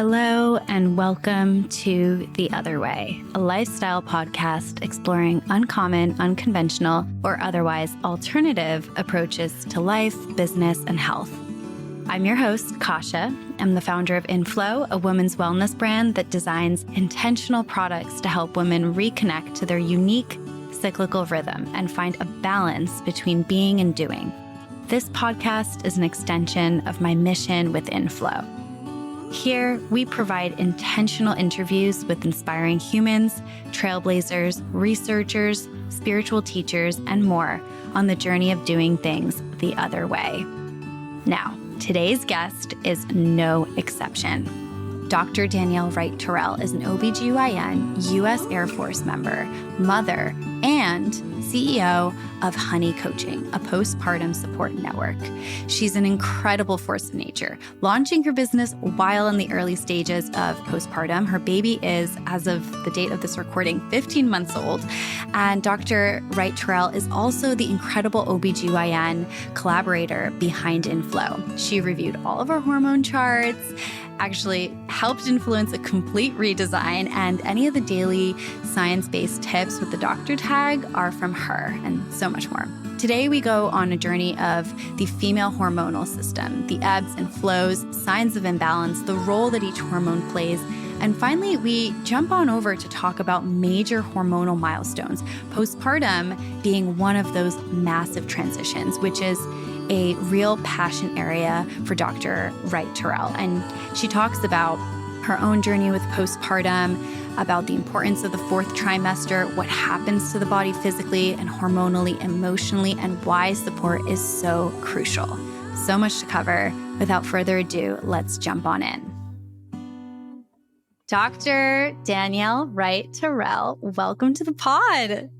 Hello and welcome to The Other Way, a lifestyle podcast exploring uncommon, unconventional, or otherwise alternative approaches to life, business, and health. I'm your host, Kasha. I'm the founder of Inflow, a women's wellness brand that designs intentional products to help women reconnect to their unique cyclical rhythm and find a balance between being and doing. This podcast is an extension of my mission with Inflow. Here, we provide intentional interviews with inspiring humans, trailblazers, researchers, spiritual teachers, and more on the journey of doing things the other way. Now, today's guest is no exception. Dr. Danielle Wright-Terrell is an OBGYN, U.S. Air Force member, mother, and CEO of Honey Coaching, a postpartum support network. She's an incredible force of nature, launching her business while in the early stages of postpartum. Her baby is, as of the date of this recording, 15 months old. And Dr. Wright-Terrell is also the incredible OBGYN collaborator behind Inflow. She reviewed all of our hormone charts, actually helped influence a complete redesign, and any of the daily science-based tips with the doctor tag are from her, and so much more. Today, we go on a journey of the female hormonal system, the ebbs and flows, signs of imbalance, the role that each hormone plays, and finally, we jump on over to talk about major hormonal milestones, postpartum being one of those massive transitions, which is a real passion area for Dr. Wright-Terrell. And she talks about her own journey with postpartum, about the importance of the fourth trimester, what happens to the body physically and hormonally, emotionally, and why support is so crucial. So much to cover. Without further ado, let's jump on in. Dr. Danielle Wright-Terrell, welcome to the pod.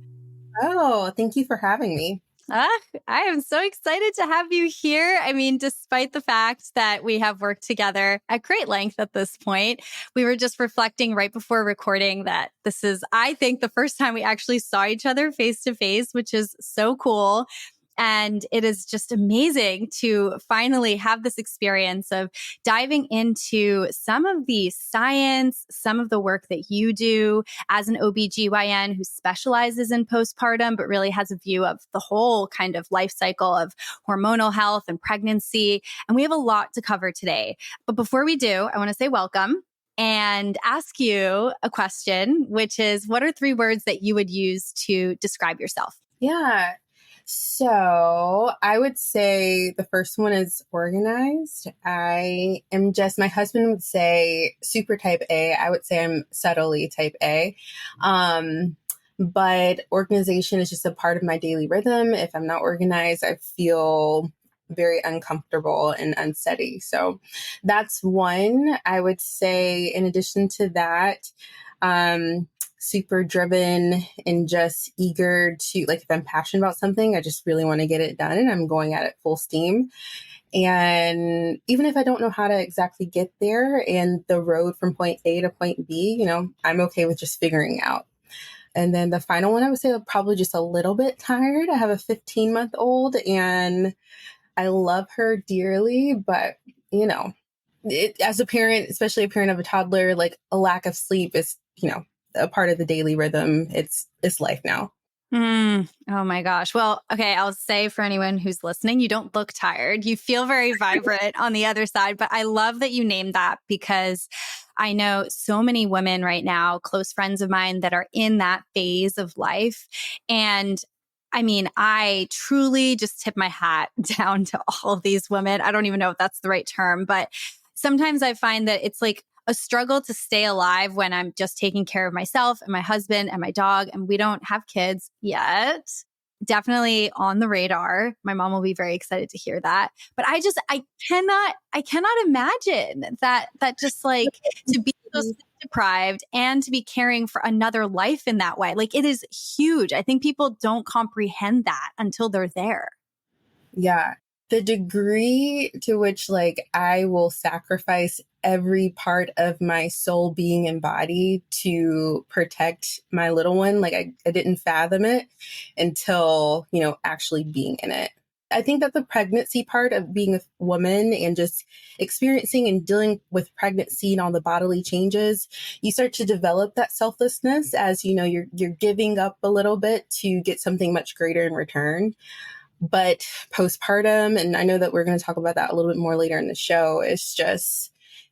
Oh, thank you for having me. I am so excited to have you here. I mean, despite the fact that we have worked together at great length at this point, we were just reflecting right before recording that this is, I think, the first time we actually saw each other face to face, which is so cool. And it is just amazing to finally have this experience of diving into some of the science, some of the work that you do as an OBGYN who specializes in postpartum, but really has a view of the whole kind of life cycle of hormonal health and pregnancy. And we have a lot to cover today. But before we do, I want to say welcome and ask you a question, which is, what are 3 words that you would use to describe yourself? Yeah. So I would say the first one is organized. I am just, my husband would say super type A. I would say I'm subtly type A. But organization is just a part of my daily rhythm. If I'm not organized, I feel very uncomfortable and unsteady. So that's one. I would say in addition to that, super driven and just eager to, like, if I'm passionate about something, I just really want to get it done and I'm going at it full steam. And even if I don't know how to exactly get there and the road from point A to point B, I'm okay with just figuring out. And then the final one, I would say I'm probably just a little bit tired. I have a 15-month-old and I love her dearly, but as a parent, especially a parent of a toddler, like a lack of sleep is, a part of the daily rhythm. It's life now. Oh my gosh. Well, okay, I'll say for anyone who's listening, you don't look tired. You feel very vibrant on the other side, but I love that you named that because I know so many women right now, close friends of mine that are in that phase of life. And I mean, I truly just tip my hat down to all of these women. I don't even know if that's the right term, but sometimes I find that it's like a struggle to stay alive when I'm just taking care of myself and my husband and my dog, and we don't have kids yet. Definitely on the radar. My mom will be very excited to hear that. But I cannot imagine that just like to be so sleep deprived and to be caring for another life in that way. Like, it is huge. I think people don't comprehend that until they're there. Yeah. The degree to which, like, I will sacrifice every part of my soul, being, and body to protect my little one, like I didn't fathom it until, actually being in it. I think that the pregnancy part of being a woman and just experiencing and dealing with pregnancy and all the bodily changes, you start to develop that selflessness as you're giving up a little bit to get something much greater in return. But postpartum, and I know that we're going to talk about that a little bit more later in the show, it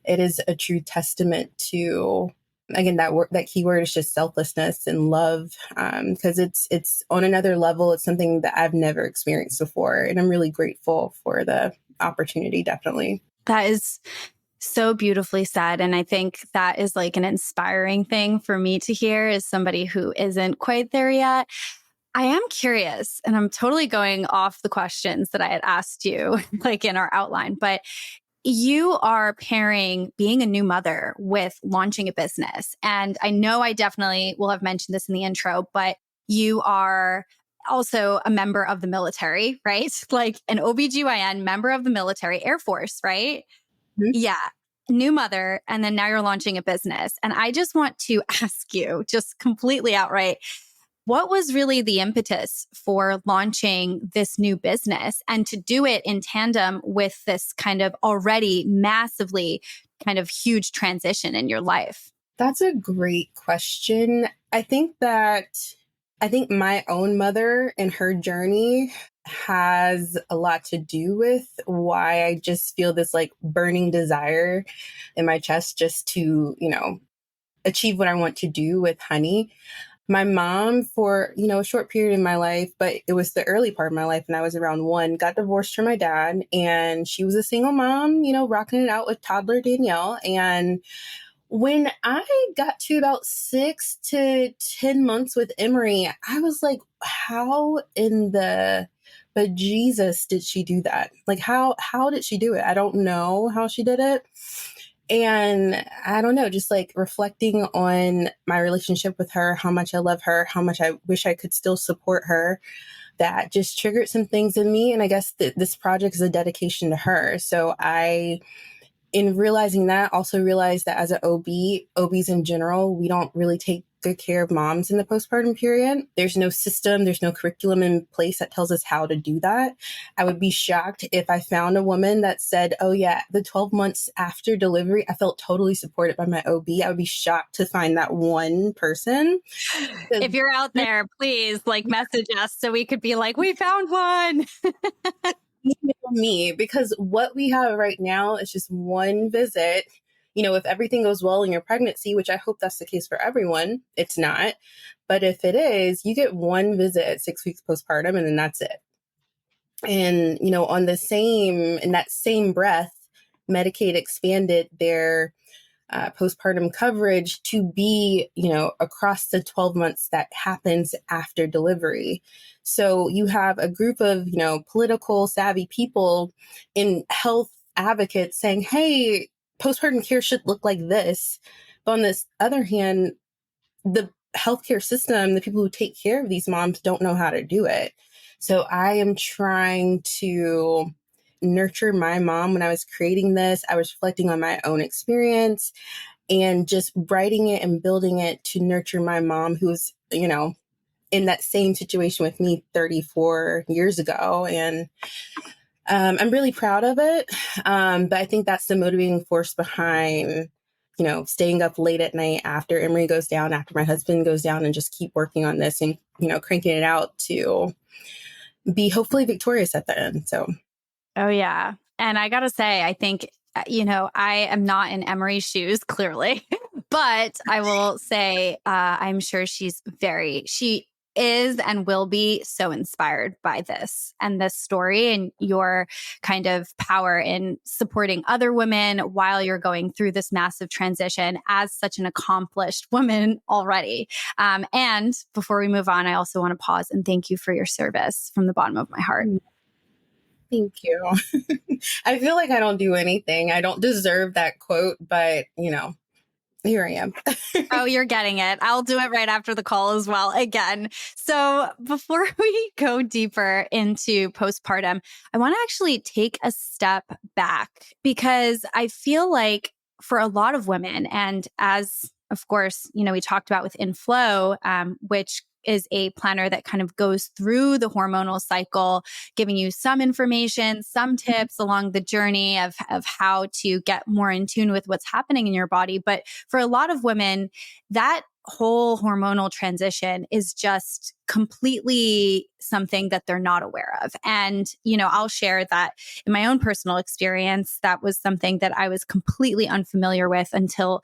is a true testament to, again, that key word is just selflessness and love, because it's on another level. It's something that I've never experienced before, and I'm really grateful for the opportunity. Definitely. That is so beautifully said. And I think that is like an inspiring thing for me to hear as somebody who isn't quite there yet. I am curious, and I'm totally going off the questions that I had asked you, like in our outline, but you are pairing being a new mother with launching a business. And I know I definitely will have mentioned this in the intro, but you are also a member of the military, right? Like an OBGYN member of the military, Air Force, right? Mhm. Yeah. New mother. And then now you're launching a business. And I just want to ask you, just completely outright, what was really the impetus for launching this new business and to do it in tandem with this kind of already massively kind of huge transition in your life? That's a great question. I think my own mother and her journey has a lot to do with why I just feel this like burning desire in my chest just to, achieve what I want to do with honey. My mom, for, a short period in my life, but it was the early part of my life, and I was around one, got divorced from my dad, and she was a single mom, rocking it out with toddler Danielle. And when I got to about 6 to 10 months with Emery, I was like, how in the bejesus did she do that? Like, how did she do it? I don't know how she did it. And I don't know, just like reflecting on my relationship with her, how much I love her, how much I wish I could still support her, that just triggered some things in me. And I guess this project is a dedication to her. So in realizing that, also realized that as an OBs in general, we don't really take good care of moms in the postpartum period. There's no system, there's no curriculum in place that tells us how to do that. I would be shocked if I found a woman that said, oh yeah, the 12 months after delivery, I felt totally supported by my OB. I would be shocked to find that one person. If you're out there, please like message us so we could be like, we found one. Email me, because what we have right now is just one visit. If everything goes well in your pregnancy, which I hope that's the case for everyone, it's not. But if it is, you get one visit at 6 weeks postpartum, and then that's it. And, in that same breath, Medicaid expanded their postpartum coverage to be, across the 12 months that happens after delivery. So you have a group of, political savvy people in health advocates saying, hey, postpartum care should look like this. But on this other hand, the healthcare system, the people who take care of these moms don't know how to do it. So I am trying to nurture my mom. When I was creating this, I was reflecting on my own experience and just writing it and building it to nurture my mom, who's, in that same situation with me 34 years ago. And I'm really proud of it. But I think that's the motivating force behind, staying up late at night after Emery goes down, after my husband goes down, and just keep working on this and, cranking it out to be hopefully victorious at the end. So. Oh, yeah. And I got to say, I think, I am not in Emery's shoes, clearly, but I will say, I'm sure she is and will be so inspired by this and this story and your kind of power in supporting other women while you're going through this massive transition as such an accomplished woman already. And before we move on, I also want to pause and thank you for your service from the bottom of my heart. Thank you. I feel like I don't do anything. I don't deserve that quote, but here I am. Oh, you're getting it. I'll do it right after the call as well again. So before we go deeper into postpartum, I want to actually take a step back because I feel like for a lot of women, and as of course, we talked about with Inflow, which is a planner that kind of goes through the hormonal cycle, giving you some information, some tips along the journey of how to get more in tune with what's happening in your body. But for a lot of women, that whole hormonal transition is just completely something that they're not aware of. And, I'll share that in my own personal experience, that was something that I was completely unfamiliar with until,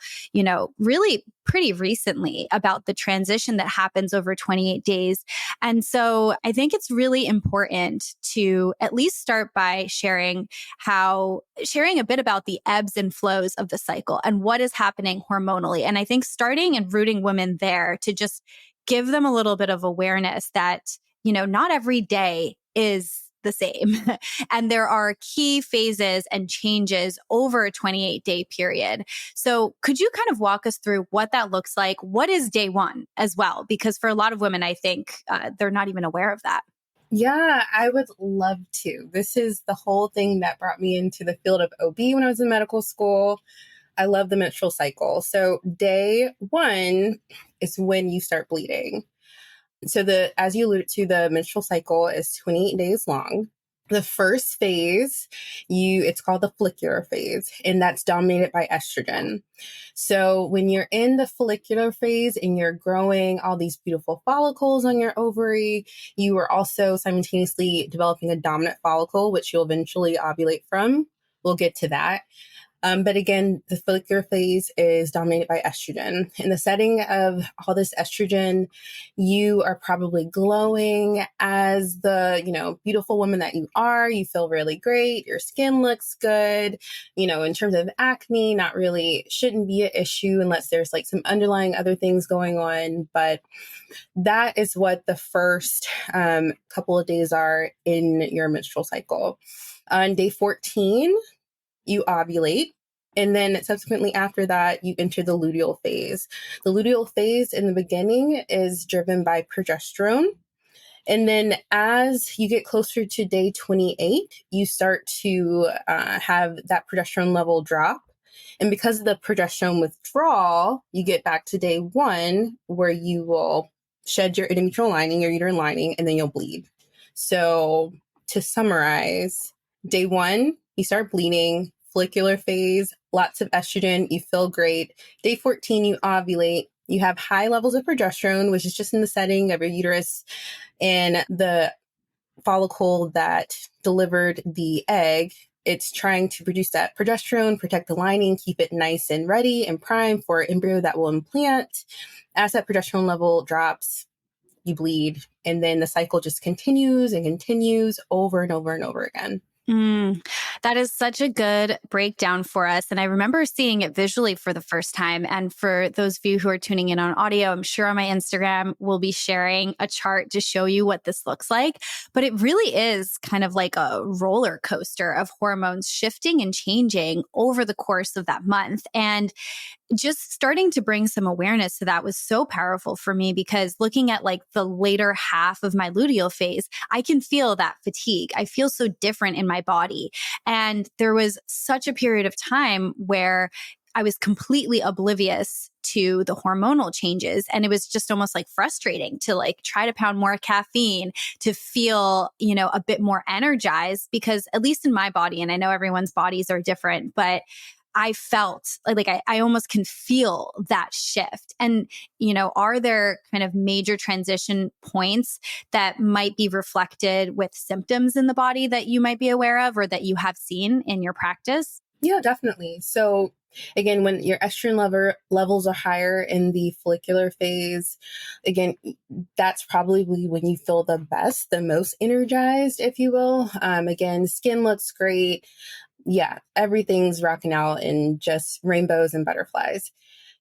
really pretty recently, about the transition that happens over 28 days. And so I think it's really important to at least start by sharing a bit about the ebbs and flows of the cycle and what is happening hormonally. And I think starting and rooting women there to just give them a little bit of awareness that, not every day is the same. And there are key phases and changes over a 28-day period. So could you kind of walk us through what that looks like? What is day one as well? Because for a lot of women, I think they're not even aware of that. Yeah, I would love to. This is the whole thing that brought me into the field of OB when I was in medical school. I love the menstrual cycle. So day one is when you start bleeding. So as you alluded to, the menstrual cycle is 28 days long. The first phase, it's called the follicular phase, and that's dominated by estrogen. So when you're in the follicular phase and you're growing all these beautiful follicles on your ovary, you are also simultaneously developing a dominant follicle, which you'll eventually ovulate from. We'll get to that. But again, the follicular phase is dominated by estrogen. In the setting of all this estrogen, you are probably glowing as the, beautiful woman that you are. You feel really great. Your skin looks good. In terms of acne, not really, shouldn't be an issue unless there's like some underlying other things going on. But that is what the first couple of days are in your menstrual cycle. On day 14, you ovulate. And then subsequently after that, you enter the luteal phase. The luteal phase in the beginning is driven by progesterone. And then as you get closer to day 28, you start to have that progesterone level drop. And because of the progesterone withdrawal, you get back to day one where you will shed your endometrial lining, your uterine lining, and then you'll bleed. So to summarize, day one, you start bleeding, follicular phase, lots of estrogen, you feel great. Day 14, you ovulate. You have high levels of progesterone, which is just in the setting of your uterus and the follicle that delivered the egg. It's trying to produce that progesterone, protect the lining, keep it nice and ready and primed for an embryo that will implant. As that progesterone level drops, you bleed. And then the cycle just continues and continues over and over and over again. That is such a good breakdown for us. And I remember seeing it visually for the first time. And for those of you who are tuning in on audio, I'm sure on my Instagram, we'll be sharing a chart to show you what this looks like. But it really is kind of like a roller coaster of hormones shifting and changing over the course of that month. And just starting to bring some awareness to that was so powerful for me, because looking at like the later half of my luteal phase, I can feel that fatigue. I feel so different in my body. And there was such a period of time where I was completely oblivious to the hormonal changes. And it was just almost like frustrating to like try to pound more caffeine to feel, a bit more energized, because at least in my body, and I know everyone's bodies are different, but I felt like I almost can feel that shift. And, are there kind of major transition points that might be reflected with symptoms in the body that you might be aware of or that you have seen in your practice? Yeah, definitely. So again, when your estrogen levels are higher in the follicular phase, again, that's probably when you feel the best, the most energized, if you will. Again, skin looks great. Yeah, everything's rocking out in just rainbows and butterflies.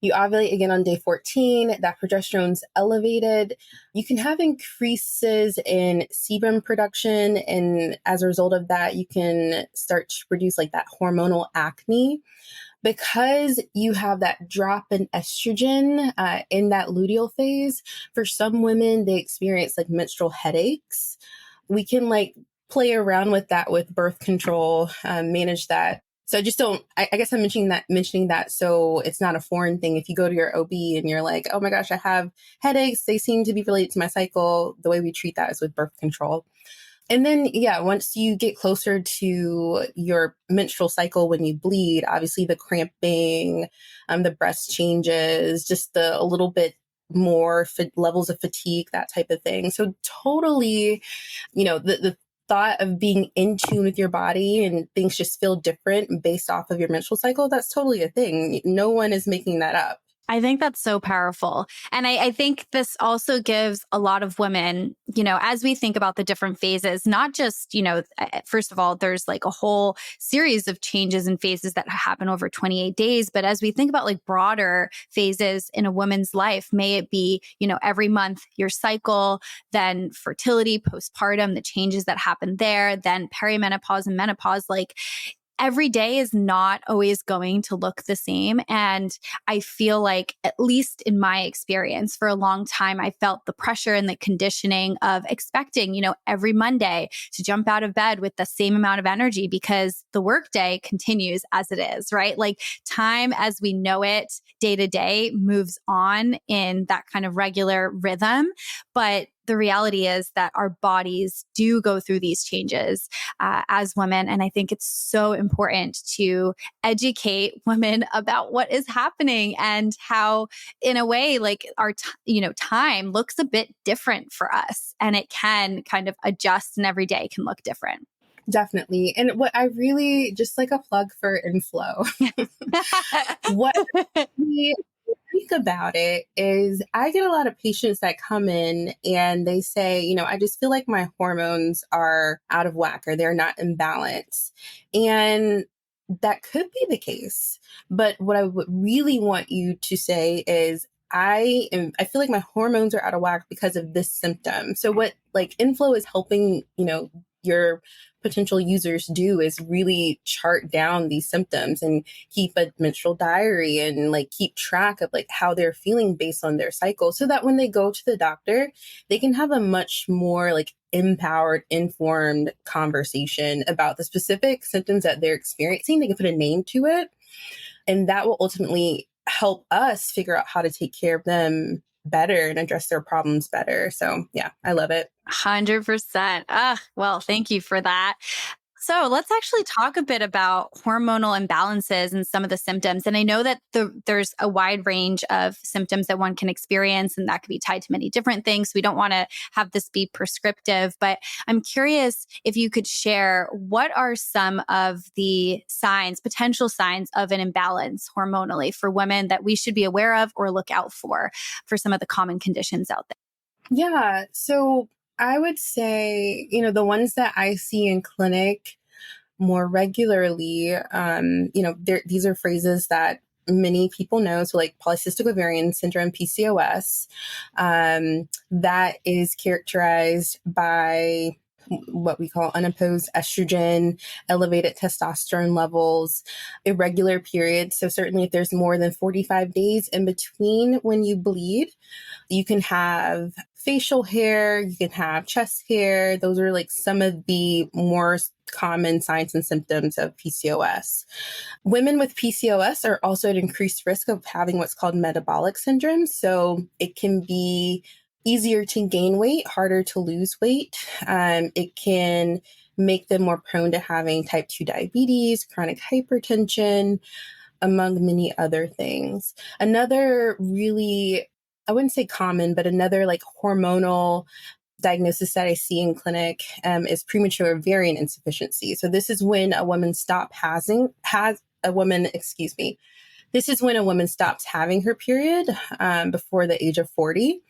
You ovulate again on day 14, that progesterone's elevated. You can have increases in sebum production. And as a result of that, you can start to produce like that hormonal acne. Because you have that drop in estrogen in that luteal phase, for some women, they experience like menstrual headaches. We can like play around with that with birth control, manage that. So I just don't, I guess I'm mentioning that so it's not a foreign thing. If you go to your OB and you're like, oh my gosh, I have headaches, they seem to be related to my cycle. The way we treat that is with birth control. And then, yeah, once you get closer to your menstrual cycle when you bleed, obviously the cramping, the breast changes, just a little bit more levels of fatigue, that type of thing. So totally, the thought of being in tune with your body and things just feel different based off of your menstrual cycle, that's totally a thing. No one is making that up. I think that's so powerful. And I think this also gives a lot of women, as we think about the different phases, not just, first of all, there's like a whole series of changes and phases that happen over 28 days. But as we think about like broader phases in a woman's life, may it be, every month your cycle, then fertility, postpartum, the changes that happen there, then perimenopause and menopause, like every day is not always going to look the same. And I feel like, at least in my experience, for a long time, I felt the pressure and the conditioning of expecting, every Monday to jump out of bed with the same amount of energy because the workday continues as it is, right? Like time as we know it day to day moves on in that kind of regular rhythm. But the reality is that our bodies do go through these changes as women. And I think it's so important to educate women about what is happening and how, in a way, like our, time looks a bit different for us, and it can kind of adjust, and every day can look different. Definitely. And what I really, just like a plug for Inflow, what we think about it is I get a lot of patients that come in and they say, I just feel like my hormones are out of whack or they're not in balance. And that could be the case. But what I would really want you to say is, I feel like my hormones are out of whack because of this symptom. So what like Inflow is helping, your potential users do is really chart down these symptoms and keep a menstrual diary and like keep track of like how they're feeling based on their cycle, so that when they go to the doctor, they can have a much more like empowered, informed conversation about the specific symptoms that they're experiencing. They can put a name to it, and that will ultimately help us figure out how to take care of them better and address their problems better. So yeah, I love it. 100%. Well, thank you for that. So let's actually talk a bit about hormonal imbalances and some of the symptoms. And I know that there's a wide range of symptoms that one can experience, and that could be tied to many different things. We don't want to have this be prescriptive, but I'm curious if you could share what are some of the signs, potential signs of an imbalance hormonally for women that we should be aware of or look out for some of the common conditions out there. Yeah. So I would say, the ones that I see in clinic more regularly, these are phrases that many people know. So like polycystic ovarian syndrome, PCOS, that is characterized by what we call unopposed estrogen, elevated testosterone levels, irregular periods. So certainly if there's more than 45 days in between when you bleed, you can have facial hair, you can have chest hair. Those are like some of the more common signs and symptoms of PCOS. Women with PCOS are also at increased risk of having what's called metabolic syndrome. So it can be easier to gain weight, harder to lose weight. It can make them more prone to having type 2 diabetes, chronic hypertension, among many other things. Another really, I wouldn't say common, but another like hormonal diagnosis that I see in clinic is premature ovarian insufficiency. So this is when a woman stops having her period before the age of 40,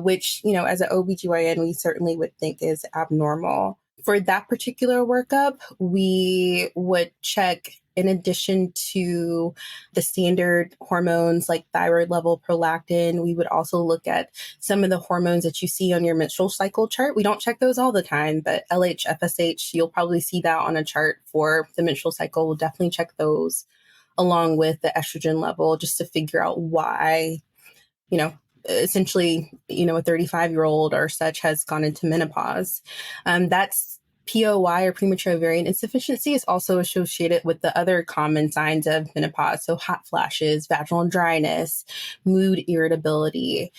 which, as an OBGYN, we certainly would think is abnormal. For that particular workup, we would check, in addition to the standard hormones like thyroid level, prolactin, we would also look at some of the hormones that you see on your menstrual cycle chart. We don't check those all the time, but LH, FSH, you'll probably see that on a chart for the menstrual cycle. We'll definitely check those along with the estrogen level just to figure out why, essentially, a 35-year-old or such has gone into menopause. That's POI or premature ovarian insufficiency is also associated with the other common signs of menopause. So hot flashes, vaginal dryness, mood irritability.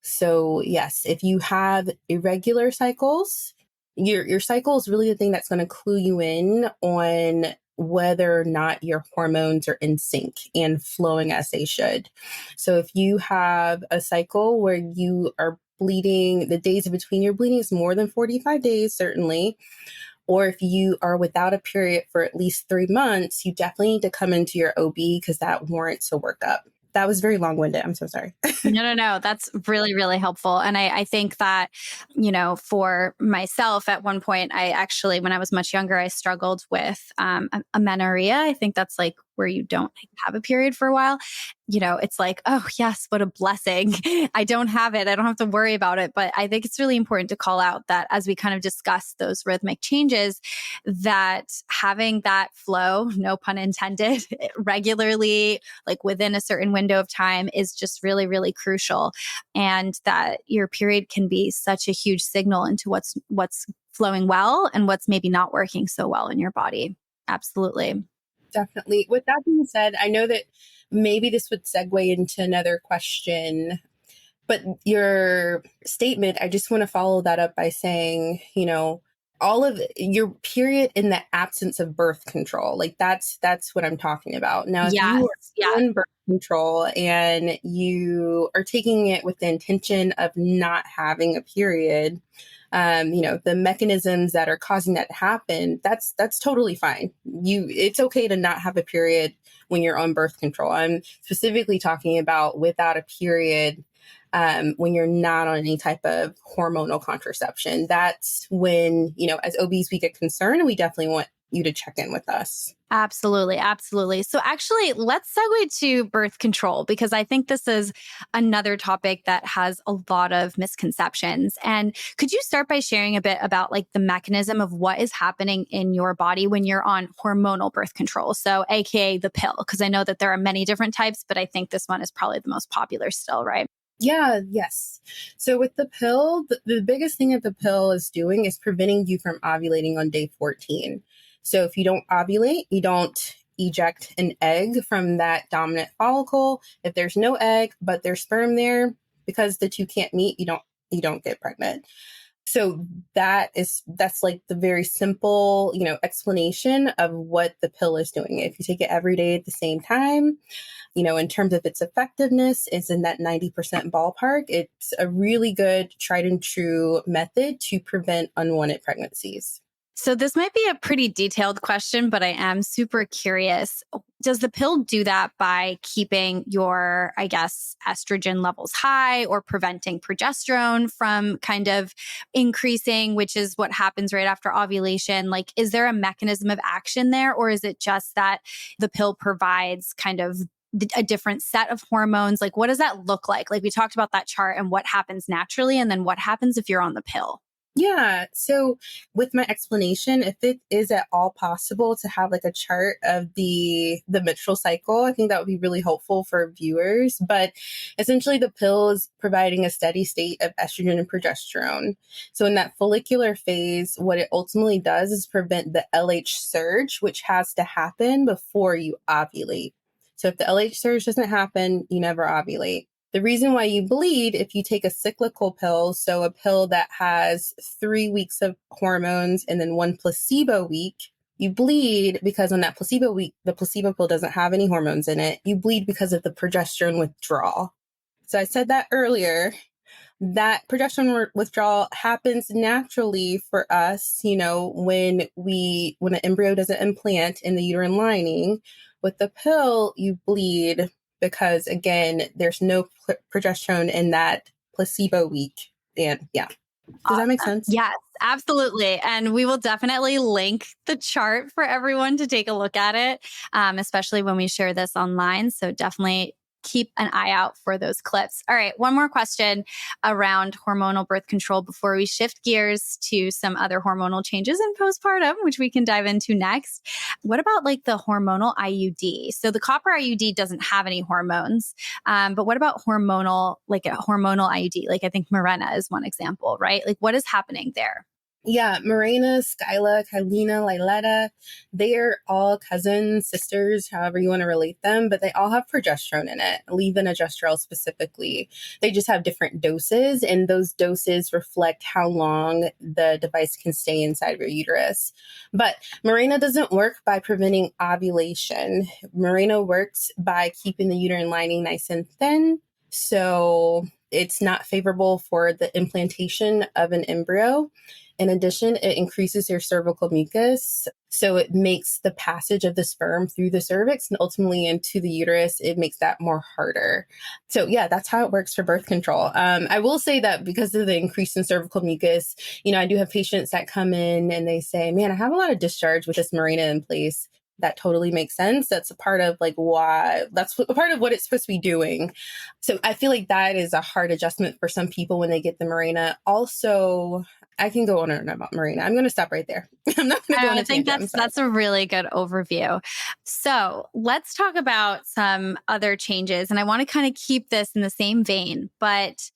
So yes, if you have irregular cycles, your cycle is really the thing that's going to clue you in on whether or not your hormones are in sync and flowing as they should. So if you have a cycle where you are bleeding, the days in between your bleeding is more than 45 days, certainly, or if you are without a period for at least 3 months, you definitely need to come into your OB because that warrants a workup. That was very long-winded. I'm so sorry. No. That's really, really helpful. And I think that, for myself at one point, I actually, when I was much younger, I struggled with amenorrhea. I think that's like where you don't have a period for a while. It's like, oh, yes, what a blessing. I don't have it. I don't have to worry about it. But I think it's really important to call out that as we kind of discuss those rhythmic changes, that having that flow, no pun intended, regularly, like within a certain window of time is just really, really crucial. And that your period can be such a huge signal into what's flowing well and what's maybe not working so well in your body. Absolutely. Definitely. With that being said, I know that maybe this would segue into another question, but your statement, I just want to follow that up by saying, all of your period in the absence of birth control, like that's what I'm talking about. Now, if you are on birth control and you are taking it with the intention of not having a period, the mechanisms that are causing that to happen, that's totally fine. It's okay to not have a period when you're on birth control. I'm specifically talking about without a period, when you're not on any type of hormonal contraception. That's when, as OBs, we get concerned and we definitely want you to check in with us. Absolutely. Absolutely. So actually, let's segue to birth control, because I think this is another topic that has a lot of misconceptions. And could you start by sharing a bit about like the mechanism of what is happening in your body when you're on hormonal birth control? So AKA the pill, because I know that there are many different types, but I think this one is probably the most popular still, right? Yeah, yes. So with the pill, the biggest thing that the pill is doing is preventing you from ovulating on day 14. So if you don't ovulate, you don't eject an egg from that dominant follicle. If there's no egg, but there's sperm there, because the two can't meet, you don't get pregnant. So that's like the very simple, explanation of what the pill is doing. If you take it every day at the same time, in terms of its effectiveness, is in that 90% ballpark. It's a really good tried and true method to prevent unwanted pregnancies. So this might be a pretty detailed question, but I am super curious. Does the pill do that by keeping your, I guess, estrogen levels high or preventing progesterone from kind of increasing, which is what happens right after ovulation? Like, is there a mechanism of action there, or is it just that the pill provides kind of a different set of hormones? Like, what does that look like? Like, we talked about that chart and what happens naturally, and then what happens if you're on the pill? Yeah. So with my explanation, if it is at all possible to have like a chart of the menstrual cycle, I think that would be really helpful for viewers. But essentially the pill is providing a steady state of estrogen and progesterone. So in that follicular phase, what it ultimately does is prevent the LH surge, which has to happen before you ovulate. So if the LH surge doesn't happen, you never ovulate. The reason why you bleed, if you take a cyclical pill, so a pill that has 3 weeks of hormones and then 1 placebo week, you bleed because on that placebo week, the placebo pill doesn't have any hormones in it. You bleed because of the progesterone withdrawal. So I said that earlier, that progesterone withdrawal happens naturally for us, when an embryo doesn't implant in the uterine lining. With the pill, you bleed because, again, there's no progesterone in that placebo week. And yeah. Does that make sense? Yes, absolutely. And we will definitely link the chart for everyone to take a look at it, especially when we share this online. So definitely keep an eye out for those clips. All right, one more question around hormonal birth control before we shift gears to some other hormonal changes in postpartum, which we can dive into next. What about like the hormonal IUD? So the copper IUD doesn't have any hormones, but what about hormonal, like a hormonal IUD? Like I think Mirena is one example, right? Like what is happening there? Yeah, Morena, Skyla, Kylena, Liletta, they're all cousins, sisters, however you want to relate them, but they all have progesterone in it, levonorgestrel specifically. They just have different doses, and those doses reflect how long the device can stay inside of your uterus. But Mirena doesn't work by preventing ovulation. Mirena works by keeping the uterine lining nice and thin. So it's not favorable for the implantation of an embryo. In addition, it increases your cervical mucus. So it makes the passage of the sperm through the cervix and ultimately into the uterus. It makes that more harder. So yeah, that's how it works for birth control. I will say that because of the increase in cervical mucus, I do have patients that come in and they say, man, I have a lot of discharge with this Mirena in place. That totally makes sense. That's a part of why that's a part of what it's supposed to be doing. So I feel like that is a hard adjustment for some people when they get the Mirena. Also, I can go on and on about Mirena. I'm going to stop right there. I'm not going to go on a I think tangent. that's a really good overview. So let's talk about some other changes. And I want to kind of keep this in the same vein, but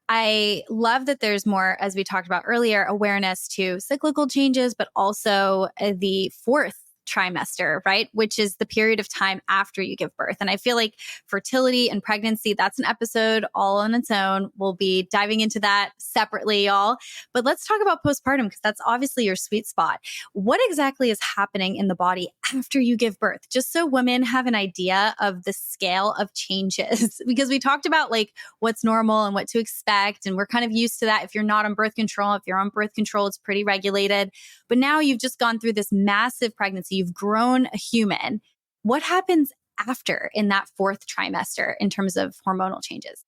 I love that there's more, as we talked about earlier, awareness to cyclical changes, but also the fourth trimester, right? Which is the period of time after you give birth. And I feel like fertility and pregnancy, that's an episode all on its own. We'll be diving into that separately, y'all. But let's talk about postpartum because that's obviously your sweet spot. What exactly is happening in the body after you give birth? Just so women have an idea of the scale of changes, because we talked about what's normal and what to expect. And we're kind of used to that. If you're not on birth control, if you're on birth control, it's pretty regulated. But now you've just gone through this massive pregnancy. You've grown a human. What happens after in that fourth trimester in terms of hormonal changes?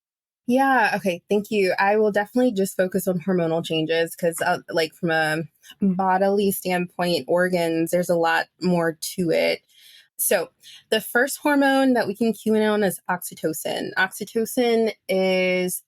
Yeah. Okay. Thank you. I will definitely just focus on hormonal changes because, from a bodily standpoint, organs, there's a lot more to it. So the first hormone that we can cue in on is oxytocin. Oxytocin is,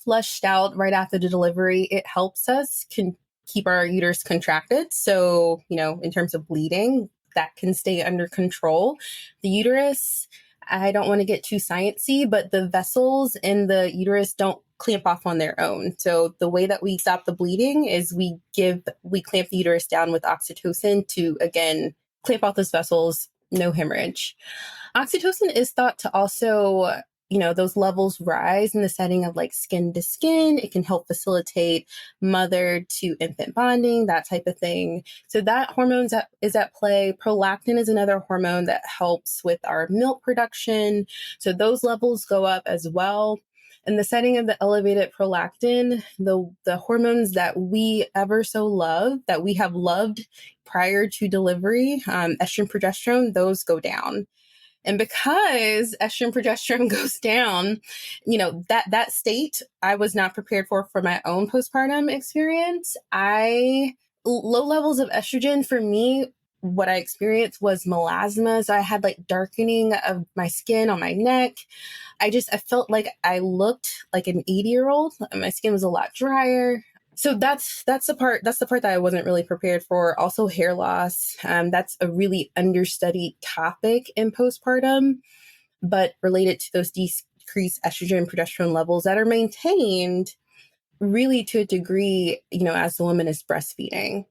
flushed out right after the delivery. It helps us keep our uterus contracted. So, in terms of bleeding, that can stay under control. The uterus, I don't want to get too sciencey, but the vessels in the uterus don't clamp off on their own. So the way that we stop the bleeding is we clamp the uterus down with oxytocin to, again, clamp off those vessels, no hemorrhage. Oxytocin is thought to also, those levels rise in the setting of skin to skin. It can help facilitate mother to infant bonding, that type of thing. So that hormone is at play. Prolactin is another hormone that helps with our milk production. So those levels go up as well. In the setting of the elevated prolactin, the hormones that we ever so love, that we have loved prior to delivery, estrogen, progesterone, those go down. And because estrogen progesterone goes down, that state I was not prepared for my own postpartum experience. Low levels of estrogen for me, what I experienced was melasma. So I had darkening of my skin on my neck. I felt like I looked like an 80-year-old. My skin was a lot drier. So that's the part that I wasn't really prepared for. Also hair loss. That's a really understudied topic in postpartum, but related to those decreased estrogen and progesterone levels that are maintained really to a degree, as the woman is breastfeeding.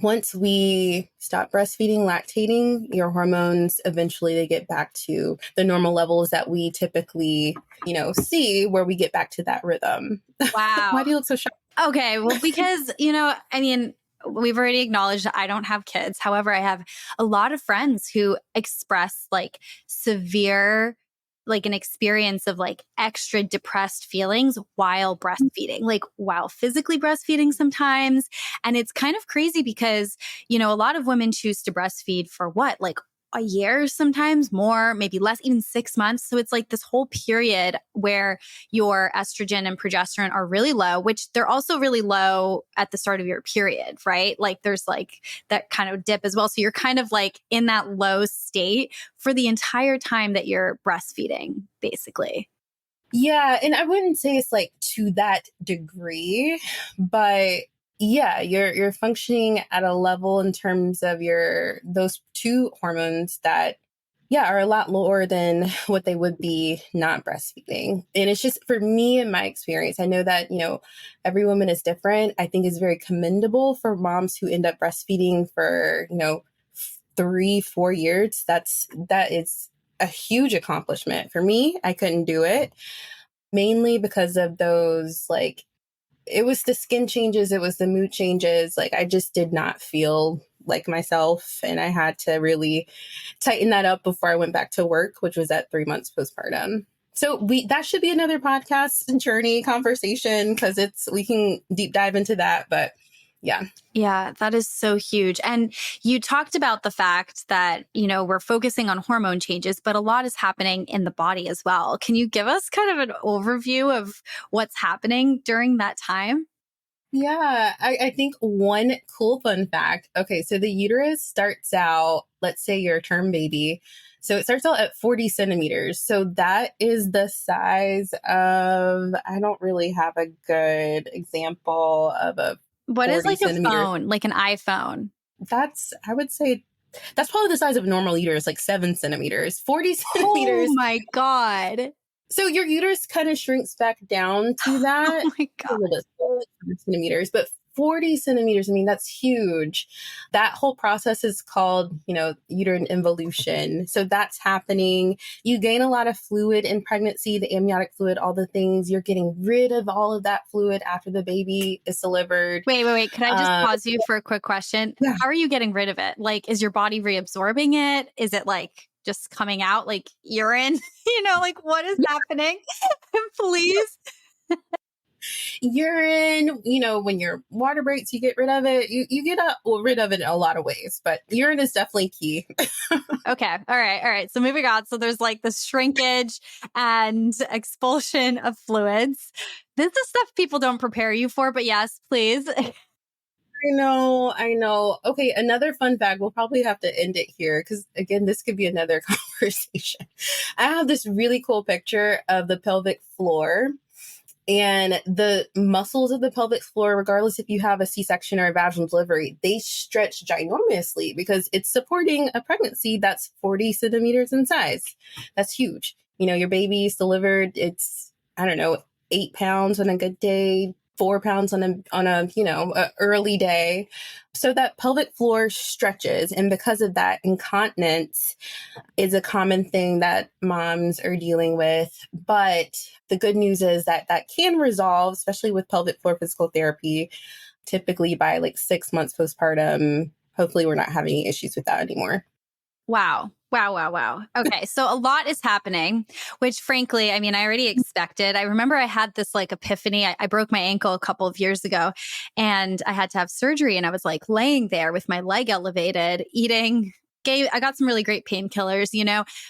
Once we stop breastfeeding, lactating, your hormones, eventually they get back to the normal levels that we typically, see, where we get back to that rhythm. Wow. Why do you look so shocked? Okay. Well, because, we've already acknowledged that I don't have kids. However, I have a lot of friends who express severe, an experience of extra depressed feelings while breastfeeding, while physically breastfeeding sometimes. And it's kind of crazy because, a lot of women choose to breastfeed for what? A year, sometimes more, maybe less, even 6 months. So it's this whole period where your estrogen and progesterone are really low, which they're also really low at the start of your period, right? There's that kind of dip as well. So you're kind of in that low state for the entire time that you're breastfeeding, basically. Yeah. And I wouldn't say it's to that degree, but yeah, you're functioning at a level in terms of those two hormones that Yeah, are a lot lower than what they would be not breastfeeding. And it's just for me, in my experience, I know that, every woman is different. I think it's very commendable for moms who end up breastfeeding for, 3, 4 years. That is a huge accomplishment. For me, I couldn't do it mainly because of those, like, it was the skin changes, it was the mood changes. Like, I just did not feel like myself. And I had to really tighten that up before I went back to work, which was at 3 months postpartum. So that should be another podcast and journey conversation, because we can deep dive into that. But yeah. Yeah, that is so huge. And you talked about the fact that, we're focusing on hormone changes, but a lot is happening in the body as well. Can you give us kind of an overview of what's happening during that time? Yeah, I think one cool fun fact. Okay, so the uterus starts out, let's say you're a term baby. So it starts out at 40 centimeters. So that is the size of, I don't really have a good example of a What is 40 like a centimeter. phone, like an iPhone? I would say, that's probably the size of a normal uterus, like 7 centimeters, 40 Oh centimeters. my God. So your uterus kind of shrinks back down to that Oh my a God. little bit, 7 centimeters, but 40 centimeters, I mean, that's huge. That whole process is called, uterine involution. So that's happening. You gain a lot of fluid in pregnancy, the amniotic fluid, all the things. You're getting rid of all of that fluid after the baby is delivered. Wait. Could I just pause you for a quick question? Yeah. How are you getting rid of it? Like, is your body reabsorbing it? Is it like just coming out like urine? Like what is happening? Please. Urine, when your water breaks, you get rid of it. You get rid of it in a lot of ways, but urine is definitely key. Okay. All right. So moving on. So there's like the shrinkage and expulsion of fluids. This is stuff people don't prepare you for, but yes, please. I know. Okay, another fun fact. We'll probably have to end it here because, again, this could be another conversation. I have this really cool picture of the pelvic floor, and the muscles of the pelvic floor, regardless if you have a C-section or a vaginal delivery, they stretch ginormously because it's supporting a pregnancy that's 40 centimeters in size. That's huge. Your baby's delivered, it's, I don't know, 8 pounds on a good day, 4 pounds on a early day. So that pelvic floor stretches. And because of that, incontinence is a common thing that moms are dealing with. But the good news is that can resolve, especially with pelvic floor physical therapy, typically by like 6 months postpartum. Hopefully we're not having any issues with that anymore. Wow. Okay. So a lot is happening, which frankly, I mean, I already expected. I remember I had this like epiphany. I broke my ankle a couple of years ago and I had to have surgery. And I was like laying there with my leg elevated, I got some really great painkillers.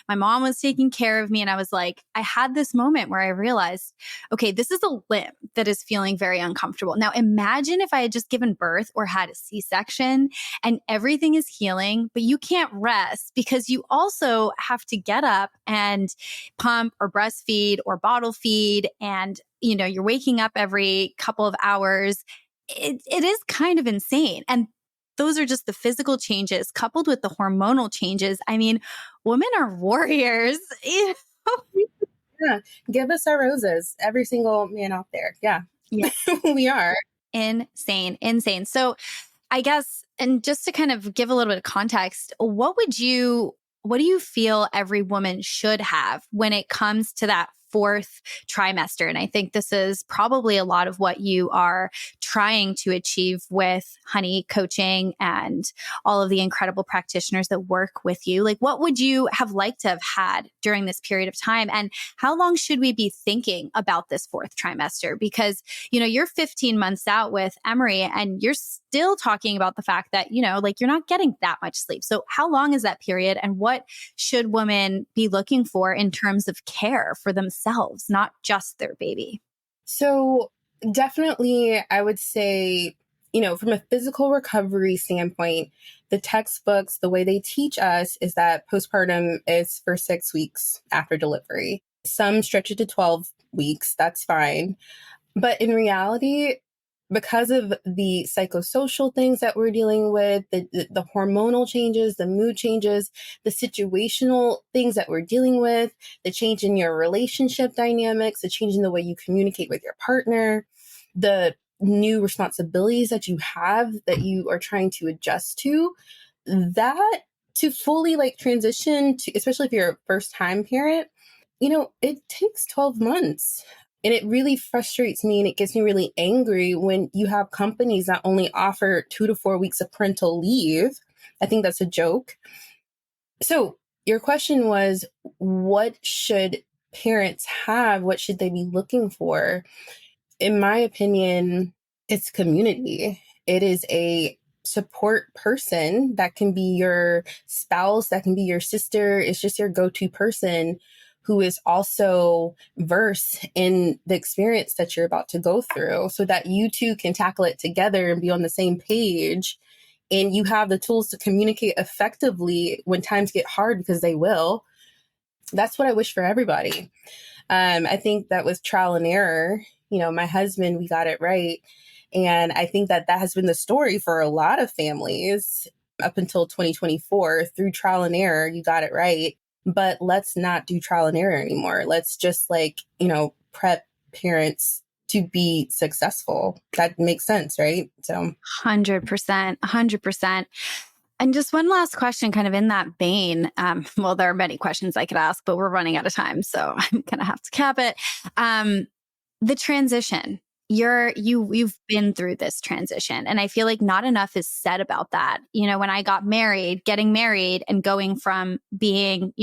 My mom was taking care of me. And I was like, I had this moment where I realized, okay, this is a limb that is feeling very uncomfortable. Now imagine if I had just given birth or had a C-section and everything is healing, but you can't rest because you also have to get up and pump or breastfeed or bottle feed. And, you're waking up every couple of hours. It is kind of insane. And those are just the physical changes coupled with the hormonal changes. I mean, women are warriors. Yeah. Give us our roses, every single man out there. Yeah. Yeah. We are. Insane. So I guess, and just to kind of give a little bit of context, what do you feel every woman should have when it comes to that fourth trimester? And I think this is probably a lot of what you are trying to achieve with Honey Coaching and all of the incredible practitioners that work with you. Like, what would you have liked to have had during this period of time? And how long should we be thinking about this fourth trimester? Because, you're 15 months out with Emery and you're still talking about the fact that, like you're not getting that much sleep. So how long is that period? And what should women be looking for in terms of care for themselves, not just their baby? So definitely, I would say, from a physical recovery standpoint, the textbooks, the way they teach us is that postpartum is for 6 weeks after delivery. Some stretch it to 12 weeks. That's fine. But in reality, because of the psychosocial things that we're dealing with, the hormonal changes, the mood changes, the situational things that we're dealing with, the change in your relationship dynamics, the change in the way you communicate with your partner, the new responsibilities that you have that you are trying to adjust to, that to fully like transition to, especially if you're a first time parent, it takes 12 months. And it really frustrates me and it gets me really angry when you have companies that only offer 2 to 4 weeks of parental leave. I think that's a joke. So your question was, what should parents have? What should they be looking for? In my opinion, it's community. It is a support person that can be your spouse, that can be your sister. It's just your go-to person who is also versed in the experience that you're about to go through so that you two can tackle it together and be on the same page. And you have the tools to communicate effectively when times get hard, because they will. That's what I wish for everybody. I think that with trial and error, my husband, we got it right. And I think that has been the story for a lot of families up until 2024. Through trial and error, you got it right. But let's not do trial and error anymore. Let's just prep parents to be successful. That makes sense, right? So 100%, 100%. And just one last question, kind of in that vein. Well, there are many questions I could ask, but we're running out of time, so I'm gonna have to cap it. The transition. You've been through this transition, and I feel like not enough is said about that. When I got married, getting married and going from being,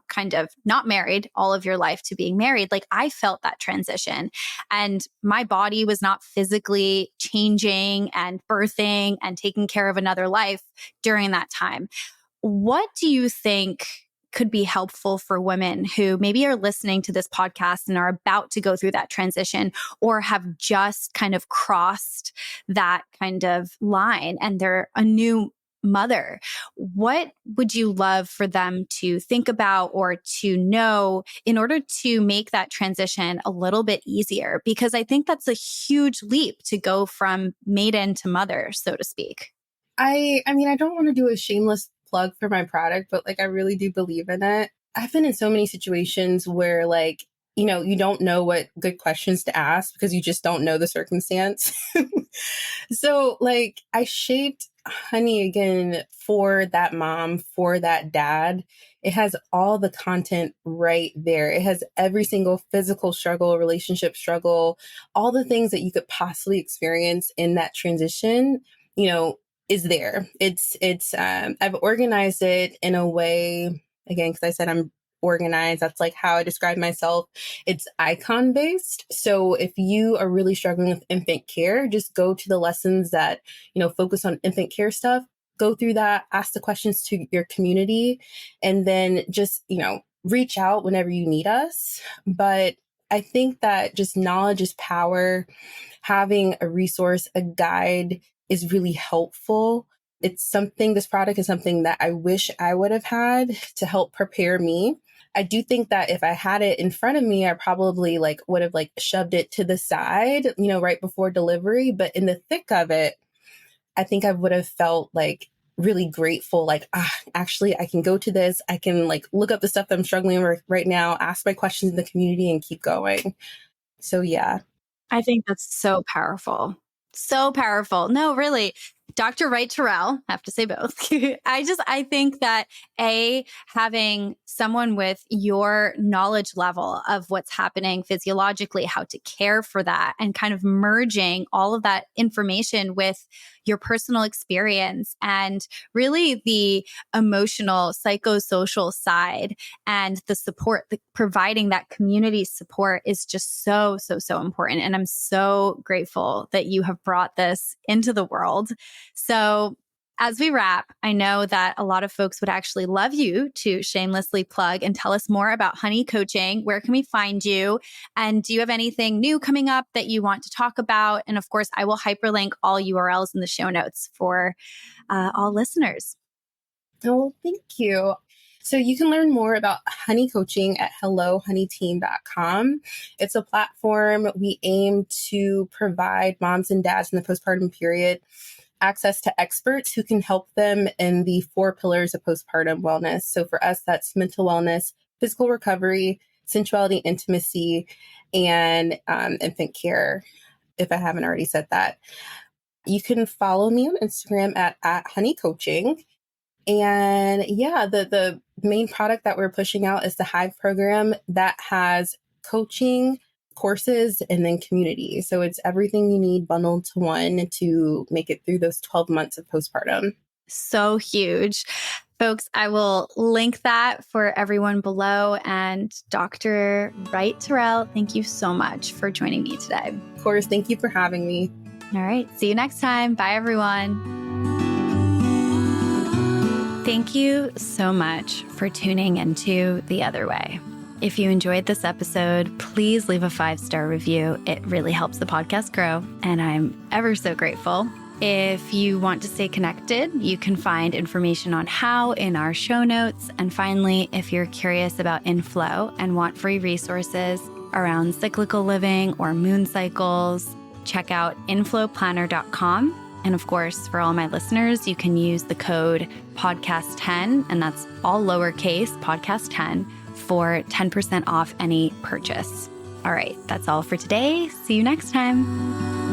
kind of not married all of your life to being married, like I felt that transition, and my body was not physically changing and birthing and taking care of another life during that time. What do you think could be helpful for women who maybe are listening to this podcast and are about to go through that transition, or have just kind of crossed that kind of line and they're a new mother? What would you love for them to think about or to know in order to make that transition a little bit easier? Because I think that's a huge leap to go from maiden to mother, so to speak. I mean, I don't want to do a shameless plug for my product, but I really do believe in it. I've been in so many situations where you don't know what good questions to ask because you just don't know the circumstance. So I shaped Honey again for that mom, for that dad. It has all the content right there. It has every single physical struggle, relationship struggle, all the things that you could possibly experience in that transition, is there. I've organized it in a way, again, because I said I'm organized. That's how I describe myself. It's icon based. So if you are really struggling with infant care, just go to the lessons that, focus on infant care stuff, go through that, ask the questions to your community, and then just, reach out whenever you need us. But I think that just knowledge is power. Having a resource, a guide is really helpful. This product is something that I wish I would have had to help prepare me. I do think that if I had it in front of me, I probably would have shoved it to the side, right before delivery. But in the thick of it, I think I would have felt really grateful. Actually, I can go to this. I can look up the stuff that I'm struggling with right now, ask my questions in the community and keep going. So yeah. I think that's so powerful. So powerful. No, really. Dr. Wright-Terrell, I have to say both. I think that having someone with your knowledge level of what's happening physiologically, how to care for that, and kind of merging all of that information with your personal experience and really the emotional, psychosocial side and the support, providing that community support is just so, so, so important. And I'm so grateful that you have brought this into the world. So as we wrap, I know that a lot of folks would actually love you to shamelessly plug and tell us more about Honey Coaching. Where can we find you? And do you have anything new coming up that you want to talk about? And of course, I will hyperlink all URLs in the show notes for all listeners. Oh, thank you. So you can learn more about honey coaching at hellohoneyteam.com. It's a platform we aim to provide moms and dads in the postpartum period access to experts who can help them in the 4 pillars of postpartum wellness. So for us, that's mental wellness, physical recovery, sensuality, intimacy, and infant care, if I haven't already said that. You can follow me on Instagram at honeycoaching. And yeah, the main product that we're pushing out is the Hive program that has coaching, courses, and then community. So it's everything you need bundled to one to make it through those 12 months of postpartum. So huge. Folks, I will link that for everyone below. And Dr. Wright-Terrell, thank you so much for joining me today. Of course, thank you for having me. All right. See you next time. Bye, everyone. Thank you so much for tuning into The Other Way. If you enjoyed this episode, please leave a 5-star review. It really helps the podcast grow, and I'm ever so grateful. If you want to stay connected, you can find information on how in our show notes. And finally, if you're curious about Inflow and want free resources around cyclical living or moon cycles, check out inflowplanner.com. And of course, for all my listeners, you can use the code podcast10, and that's all lowercase podcast10 for 10% off any purchase. All right, that's all for today. See you next time.